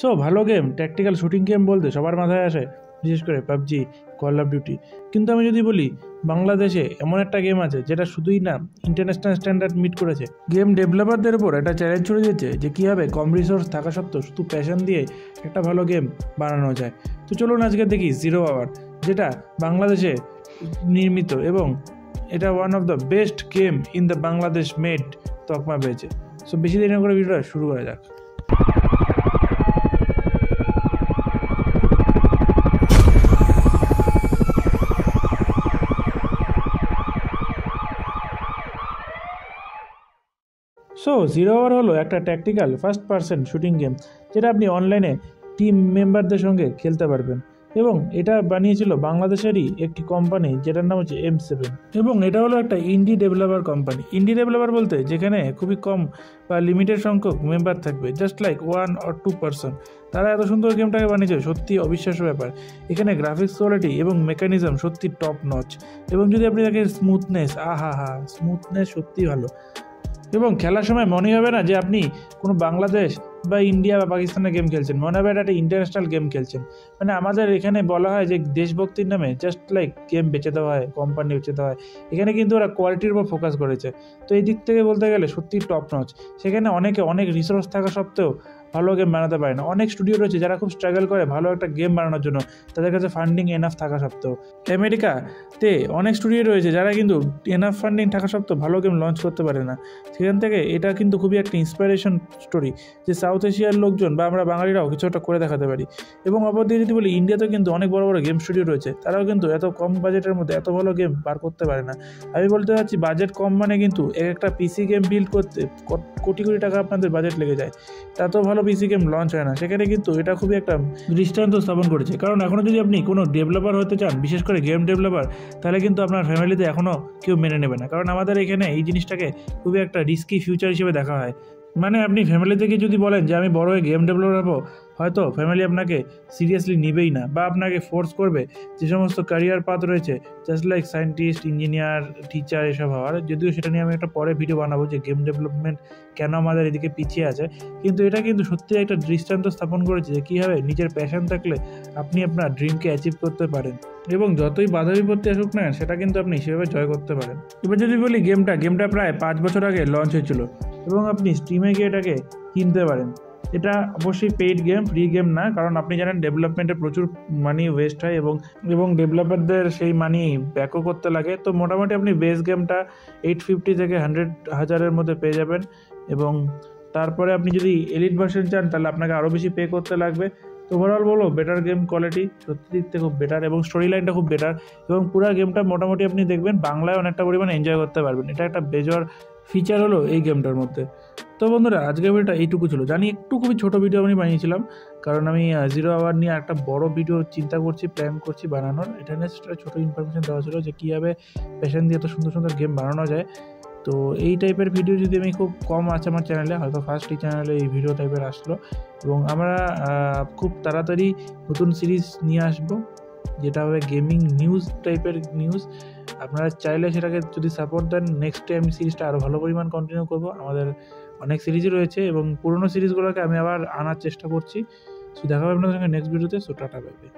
So ভালো game, tactical shooting game বলতে সবার মাথায় আসে বিশেষ করে পাবজি, কল অফ ডিউটি। কিন্তু আমি যদি বলি বাংলাদেশে এমন একটা গেম আছে যেটা শুধুই না ইন্টারন্যাশনাল স্ট্যান্ডার্ড মিট করেছে। গেম ডেভেলপারদের উপর একটা চ্যালেঞ্জ ছড়ে দিয়েছে যে কীভাবে কম রিসোর্স থাকা সত্ত্বেও শুধু প্যাশন দিয়ে একটা ভালো গেম বানানো যায়। তো চলুন আজকে দেখি জিরো আওয়ার, যেটা বাংলাদেশে নির্মিত এবং এটা one of the best game in the Bangladesh made তকমা পেয়েছে। সো বেশি দেরি না করে ভিডিওটা শুরু করা যাক। সো জিরো আওয়ার হলো একটা tactical first person shooting game, যেটা আপনি অনলাইনে টিম মেম্বারদের সঙ্গে খেলতে পারবেন। এবং এটা বানিয়েছিল বাংলাদেশেরই একটি কোম্পানি যেটার নাম হচ্ছে M7। এবং এটা হলো একটা indie developer company. Indie developer বলতে যেখানে খুবই কম বা লিমিটেড সংখ্যক মেম্বার থাকবে, জাস্ট লাইক 1 or 2 পার্সন। তারা এত সুন্দর গেমটাকে বানিয়েছে, সত্যি অবিশ্বাস্য ব্যাপার। এখানে গ্রাফিক্স কোয়ালিটি এবং মেকানিজম সত্যি টপ নচ। এবং যদি আপনি দেখেন স্মুথনেস, স্মুথনেস সত্যি ভালো। এবং খেলার সময় মনে হবে না যে আপনি কোনো বাংলাদেশ বা ইন্ডিয়া বা পাকিস্তানের গেম খেলছেন, মনে হবে একটা ইন্টারন্যাশনাল গেম খেলছেন। মানে আমাদের এখানে বলা হয় যে দেশভক্তির নামে জাস্ট লাইক গেম বেচে দেওয়া হয়, কোম্পানি বেচে দেওয়া হয়। এখানে কিন্তু ওরা কোয়ালিটির উপর ফোকাস করেছে। তো এই দিক থেকে বলতে গেলে সত্যি টপ নচ। সেখানে অনেক রিসোর্স থাকা সত্ত্বেও ভালো গেম বানাতে পারে না। অনেক স্টুডিও রয়েছে যারা খুব স্ট্রাগল করে ভালো একটা গেম বানানোর জন্য, তাদের কাছে ফান্ডিং এনাফ থাকা সত্ত্বেও। আমেরিকাতে অনেক স্টুডিও রয়েছে যারা কিন্তু এনাফ ফান্ডিং থাকা সত্ত্বেও ভালো গেম লঞ্চ করতে পারে না। সেখান থেকে এটা কিন্তু খুবই একটা ইন্সপিরেশন স্টোরি যে সাউথ এশিয়ার লোকজন বা আমরা বাঙালিরাও কিছু একটা করে দেখাতে পারি। এবং অপরদিকে যদি বলি, ইন্ডিয়াতেও কিন্তু অনেক বড় বড় গেম স্টুডিও রয়েছে, তারাও কিন্তু এত কম বাজেটের মধ্যে এত ভালো গেম বার করতে পারে না। আমি বলতে চাচ্ছি বাজেট কম মানে কিন্তু একটা পিসি গেম বিল্ড করতে কোটি কোটি টাকা আপনাদের বাজেট লেগে যায়, তাতেও ভালো পিসি গেম লঞ্চ হয় না। সেখানে কিন্তু এটা খুবই একটা দৃষ্টান্ত স্থাপন করেছে। কারণ এখনও যদি আপনি কোনো ডেভেলপার হতে চান, বিশেষ করে গেম ডেভেলপার, তাহলে কিন্তু আপনার ফ্যামিলিতে এখনও কেউ মেনে নেবে না। কারণ আমাদের এখানে এই জিনিসটাকে খুবই একটা রিস্কি ফিউচার হিসেবে দেখা হয়। মানে আপনি ফ্যামিলি থেকে যদি বলেন যে আমি বড় হয়ে গেম ডেভেলপার হবো, হয়তো ফ্যামিলি আপনাকে সিরিয়াসলি নেবেই না, বা আপনাকে ফোর্স করবে যে সমস্ত ক্যারিয়ার পাথ রয়েছে just like scientist, engineer, teacher এসব হওয়ার। যদিও সেটা নিয়ে আমি একটা পরে ভিডিও বানাবো যে গেম ডেভেলপমেন্ট কেন আমাদের এদিকে পিছিয়ে আছে। কিন্তু এটা কিন্তু সত্যি একটা দৃষ্টান্ত স্থাপন করেছে যে কীভাবে নিজের প্যাশন থাকলে আপনি আপনার ড্রিমকে অ্যাচিভ করতে পারেন, এবং যতই বাধা বিপত্তি আসুক না সেটা কিন্তু আপনি সেভাবে জয় করতে পারেন। এবার যদি বলি গেমটা প্রায় 5 বছর আগে লঞ্চ হয়েছিল, এবং আপনি স্টিমে গিয়ে এটাকে কিনতে পারেন। এটা অবশ্যই পেইড গেম, ফ্রি গেম না। কারণ আপনি জানেন ডেভেলপমেন্টে প্রচুর মানি ওয়েস্ট হয় এবং ডেভেলপারদের সেই মানি ব্যাকও করতে লাগে। তো মোটামুটি আপনি বেস গেমটা 850 থেকে 100,000-এর মধ্যে পেয়ে যাবেন। এবং তারপরে আপনি যদি এলিট ভার্সন চান তাহলে আপনাকে আরও বেশি পে করতে লাগবে। তো ওভারঅল বলো বেটার গেম কোয়ালিটি, সত্যি দিক থেকে খুব বেটার, এবং স্টোরি লাইনটা খুব বেটার। এবং পুরো গেমটা মোটামুটি আপনি দেখবেন বাংলায় অনেকটা পরিমাণে এনজয় করতে পারবেন। এটা একটা বেজোর ফিচার হলো এই গেমটার মধ্যে। তো বন্ধুরা, আজকের ভিডিওটা এইটুকু ছিল। জানি একটু খুবই ছোটো ভিডিও আমি বানিয়েছিলাম, কারণ আমি জিরো আওয়ার নিয়ে একটা বড় ভিডিও প্ল্যান করছি বানানোর। এটা নিয়ে ছোটো ইনফরমেশন দেওয়া ছিল যে কীভাবে প্যাশন দিয়ে এত সুন্দর সুন্দর গেম বানানো যায়। তো এই টাইপের ভিডিও যদি আমি খুব কম আছে আমার চ্যানেলে, হয়তো ফার্স্ট এই চ্যানেলে এই ভিডিও টাইপের আসলো। এবং আমরা খুব তাড়াতাড়ি নতুন সিরিজ নিয়ে আসবো, যেটা হবে গেমিং নিউজ টাইপের নিউজ। আপনারা চাইলে সেটাকে যদি সাপোর্ট দেন, নেক্সট টাইম সিরিজটা আরও ভালো পরিমাণ কন্টিনিউ করবো। আমাদের অনেক সিরিজই রয়েছে এবং পুরোনো সিরিজগুলোকে আমি আবার আনার চেষ্টা করছি। সো দেখা হবে আপনাদের সঙ্গে নেক্সট ভিডিওতে। So tata, bye bye.